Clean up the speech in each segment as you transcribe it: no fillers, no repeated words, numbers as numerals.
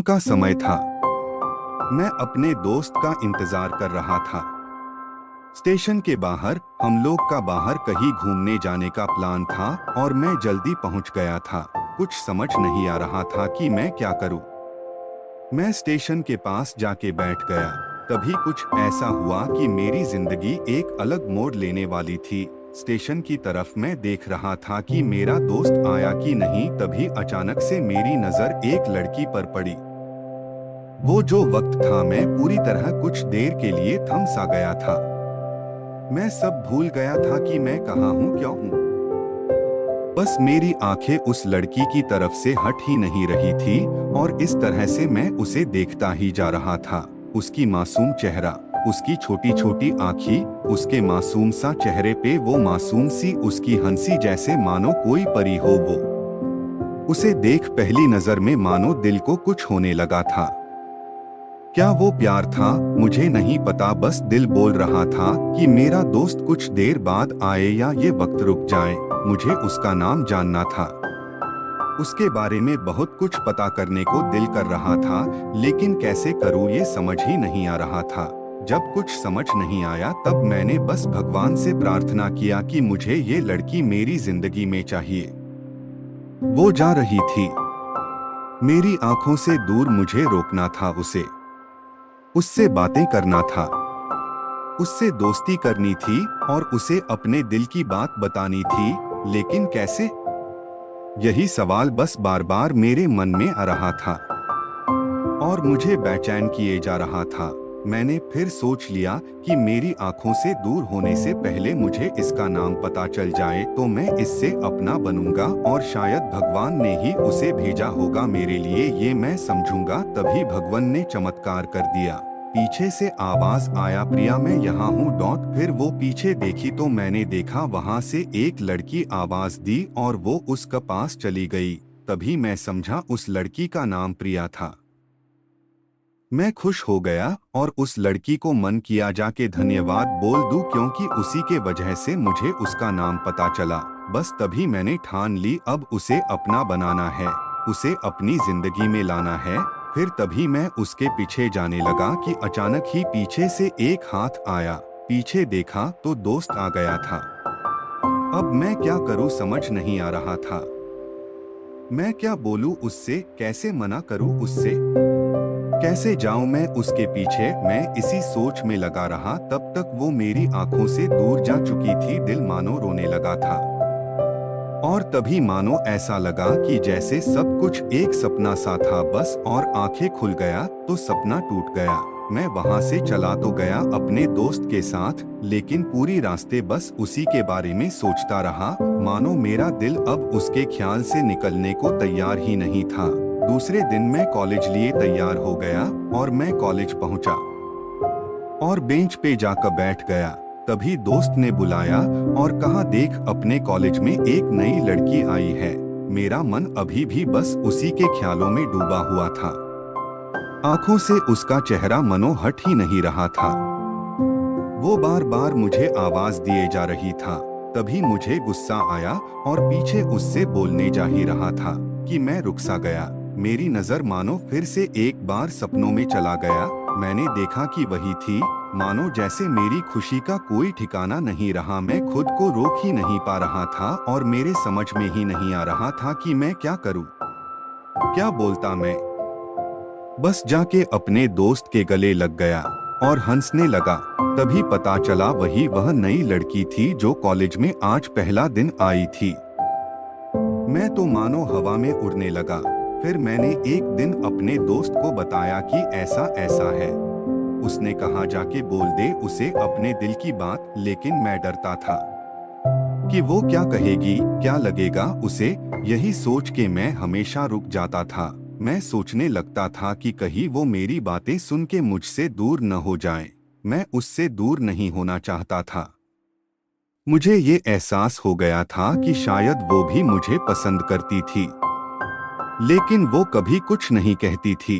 का समय था। मैं अपने दोस्त का इंतजार कर रहा था। स्टेशन के बाहर हम लोग का बाहर कहीं घूमने जाने का प्लान था और मैं जल्दी पहुंच गया था। कुछ समझ नहीं आ रहा था कि मैं क्या करूं। मैं स्टेशन के पास जाके बैठ गया। तभी कुछ ऐसा हुआ कि मेरी जिंदगी एक अलग मोड़ लेने वाली थी। स्टेशन की तरफ मैं देख रहा था कि मेरा दोस्त आया कि नहीं, तभी अचानक से मेरी नजर एक लड़की पर पड़ी। वो जो वक्त था, मैं पूरी तरह कुछ देर के लिए थम सा गया था। मैं सब भूल गया था कि मैं कहाँ हूँ, क्यों हूँ। बस मेरी आंखें उस लड़की की तरफ से हट ही नहीं रही थी और इस तरह से मैं उसे देखता ही जा रहा था। उसकी मासूम चेहरा, उसकी छोटी छोटी आँखें, उसके मासूम सा चेहरे पे वो मासूम सी उसकी हंसी, जैसे मानो कोई परी हो वो। उसे देख पहली नजर में मानो दिल को कुछ होने लगा था। क्या वो प्यार था, मुझे नहीं पता, बस दिल बोल रहा था कि मेरा दोस्त कुछ देर बाद आए या ये वक्त रुक जाए। मुझे उसका नाम जानना था, उसके बारे में बहुत कुछ पता करने को दिल कर रहा था, लेकिन कैसे करूँ ये समझ ही नहीं आ रहा था। जब कुछ समझ नहीं आया तब मैंने बस भगवान से प्रार्थना किया कि मुझे ये लड़की मेरी जिंदगी में चाहिए। वो जा रही थी, मेरी आंखों से दूर, मुझे रोकना था उसे, उससे बातें करना था, उससे दोस्ती करनी थी और उसे अपने दिल की बात बतानी थी, लेकिन कैसे? यही सवाल बस बार बार मेरे मन में आ रहा था और मुझे बेचैन किए जा रहा था। मैंने फिर सोच लिया कि मेरी आंखों से दूर होने से पहले मुझे इसका नाम पता चल जाए तो मैं इससे अपना बनूंगा और शायद भगवान ने ही उसे भेजा होगा मेरे लिए, ये मैं समझूंगा। तभी भगवान ने चमत्कार कर दिया। पीछे से आवाज आया, प्रिया मैं यहाँ हूँ डॉट। फिर वो पीछे देखी तो मैंने देखा वहाँ से एक लड़की आवाज दी और वो उसके पास चली गई। तभी मैं समझा उस लड़की का नाम प्रिया था। मैं खुश हो गया और उस लड़की को मन किया जाके धन्यवाद बोल दूं, क्योंकि उसी के वजह से मुझे उसका नाम पता चला। बस तभी मैंने ठान ली अब उसे अपना बनाना है, उसे अपनी जिंदगी में लाना है। फिर तभी मैं उसके पीछे जाने लगा कि अचानक ही पीछे से एक हाथ आया। पीछे देखा तो दोस्त आ गया था। अब मैं क्या करूं समझ नहीं आ रहा था। मैं क्या बोलूं उससे, कैसे मना करूं उससे, कैसे जाऊं मैं उसके पीछे। मैं इसी सोच में लगा रहा, तब तक वो मेरी आंखों से दूर जा चुकी थी। दिल मानो रोने लगा था और तभी मानो ऐसा लगा कि जैसे सब कुछ एक सपना सा था बस, और आंखें खुल गया तो सपना टूट गया। मैं वहां से चला तो गया अपने दोस्त के साथ, लेकिन पूरी रास्ते बस उसी के बारे में सोचता रहा, मानो मेरा दिल अब उसके ख्याल से निकलने को तैयार ही नहीं था। दूसरे दिन मैं कॉलेज लिए तैयार हो गया और मैं कॉलेज पहुंचा और बेंच पे जाकर बैठ गया। तभी दोस्त ने बुलाया और कहा, देख अपने कॉलेज में एक नई लड़की आई है। मेरा मन अभी भी बस उसी के ख्यालों में डूबा हुआ था। आंखों से उसका चेहरा मनो हट ही नहीं रहा था। वो बार बार मुझे आवाज दिए जा रही था। तभी मुझे गुस्सा आया और पीछे उससे बोलने जा ही रहा था कि मैं रुक सा गया। मेरी नजर मानो फिर से एक बार सपनों में चला गया। मैंने देखा कि वही थी, मानो जैसे मेरी खुशी का कोई ठिकाना नहीं रहा। मैं खुद को रोक ही नहीं पा रहा था और मेरे समझ में ही नहीं आ रहा था कि मैं क्या करूं, क्या बोलता मैं। बस जाके अपने दोस्त के गले लग गया और हंसने लगा। तभी पता चला वह नई लड़की थी जो कॉलेज में आज पहला दिन आई थी। मैं तो मानो हवा में उड़ने लगा। फिर मैंने एक दिन अपने दोस्त को बताया कि ऐसा ऐसा है। उसने कहा जाके बोल दे उसे अपने दिल की बात, लेकिन मैं डरता था कि वो क्या कहेगी, क्या लगेगा उसे। यही सोच के मैं हमेशा रुक जाता था। मैं सोचने लगता था कि कहीं वो मेरी बातें सुन के मुझसे दूर न हो जाए। मैं उससे दूर नहीं होना चाहता था। मुझे ये एहसास हो गया था कि शायद वो भी मुझे पसंद करती थी, लेकिन वो कभी कुछ नहीं कहती थी।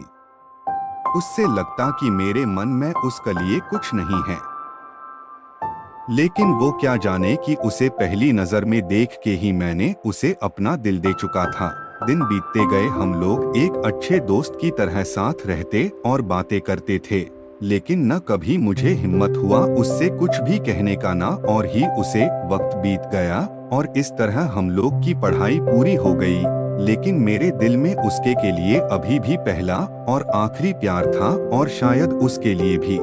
उससे लगता कि मेरे मन में उसके लिए कुछ नहीं है, लेकिन वो क्या जाने कि उसे पहली नजर में देख के ही मैंने उसे अपना दिल दे चुका था। दिन बीतते गए हम लोग एक अच्छे दोस्त की तरह साथ रहते और बातें करते थे, लेकिन न कभी मुझे हिम्मत हुआ उससे कुछ भी कहने का ना, और ही उसे वक्त बीत गया और इस तरह हम लोग की पढ़ाई पूरी हो गई। लेकिन मेरे दिल में उसके के लिए अभी भी पहला और आखिरी प्यार था और शायद उसके लिए भी।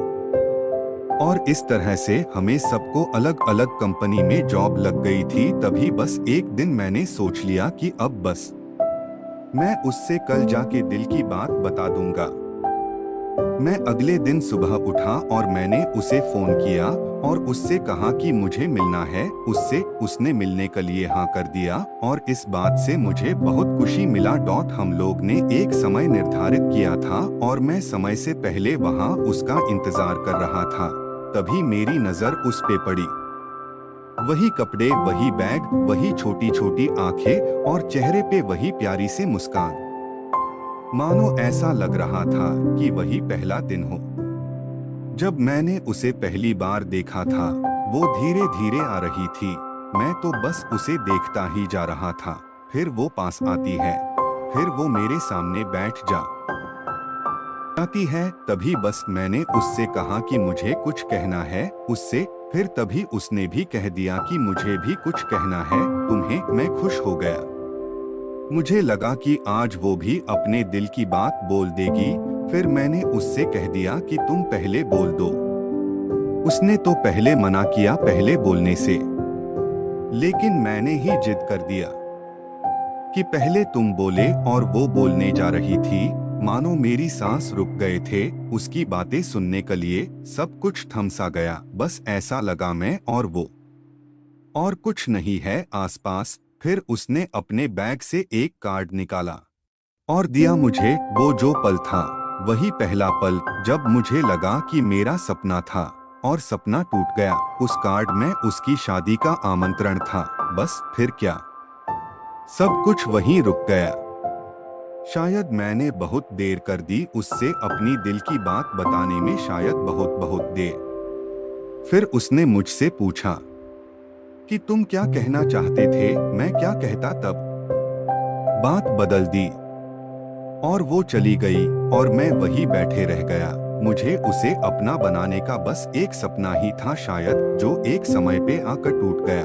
और इस तरह से हमें सबको अलग अलग कंपनी में जॉब लग गई थी। तभी बस एक दिन मैंने सोच लिया कि अब बस मैं उससे कल जाके दिल की बात बता दूंगा। मैं अगले दिन सुबह उठा और मैंने उसे फोन किया और उससे कहा कि मुझे मिलना है उससे। उसने मिलने के लिए हाँ कर दिया और इस बात से मुझे बहुत खुशी मिला। हम लोग ने एक समय निर्धारित किया था और मैं समय से पहले वहाँ उसका इंतजार कर रहा था। तभी मेरी नजर उस पे पड़ी। वही कपड़े, वही बैग, वही छोटी छोटी आंखें और चेहरे पे वही प्यारी सी मुस्कान। मानो ऐसा लग रहा था कि वही पहला दिन हो जब मैंने उसे पहली बार देखा था। वो धीरे धीरे आ रही थी, मैं तो बस उसे देखता ही जा रहा था। फिर वो पास आती है, फिर वो मेरे सामने बैठ जाती है। तभी बस मैंने उससे कहा कि मुझे कुछ कहना है उससे। फिर तभी उसने भी कह दिया कि मुझे भी कुछ कहना है तुम्हें। मैं खुश हो गया। मुझे लगा कि आज वो भी अपने दिल की बात बोल देगी। फिर मैंने उससे कह दिया कि तुम पहले बोल दो। उसने तो पहले मना किया पहले बोलने से, लेकिन मैंने ही जिद कर दिया कि पहले तुम बोले। और वो बोलने जा रही थी, मानो मेरी सांस रुक गए थे उसकी बातें सुनने के लिए। सब कुछ थम सा गया। बस ऐसा लगा मैं और वो और कुछ नहीं है आसपास। फिर उसने अपने बैग से एक कार्ड निकाला और दिया मुझे। वो जो पल था वही पहला पल जब मुझे लगा कि मेरा सपना था और सपना टूट गया। उस कार्ड में उसकी शादी का आमंत्रण था। बस फिर क्या, सब कुछ वहीं रुक गया। शायद मैंने बहुत देर कर दी उससे अपनी दिल की बात बताने में, शायद बहुत बहुत देर। फिर उसने मुझसे पूछा कि तुम क्या कहना चाहते थे। मैं क्या कहता तब। बात बदल दी और वो चली गई और मैं वही बैठे रह गया। मुझे उसे अपना बनाने का बस एक सपना ही था शायद, जो एक समय पे आकर टूट गया।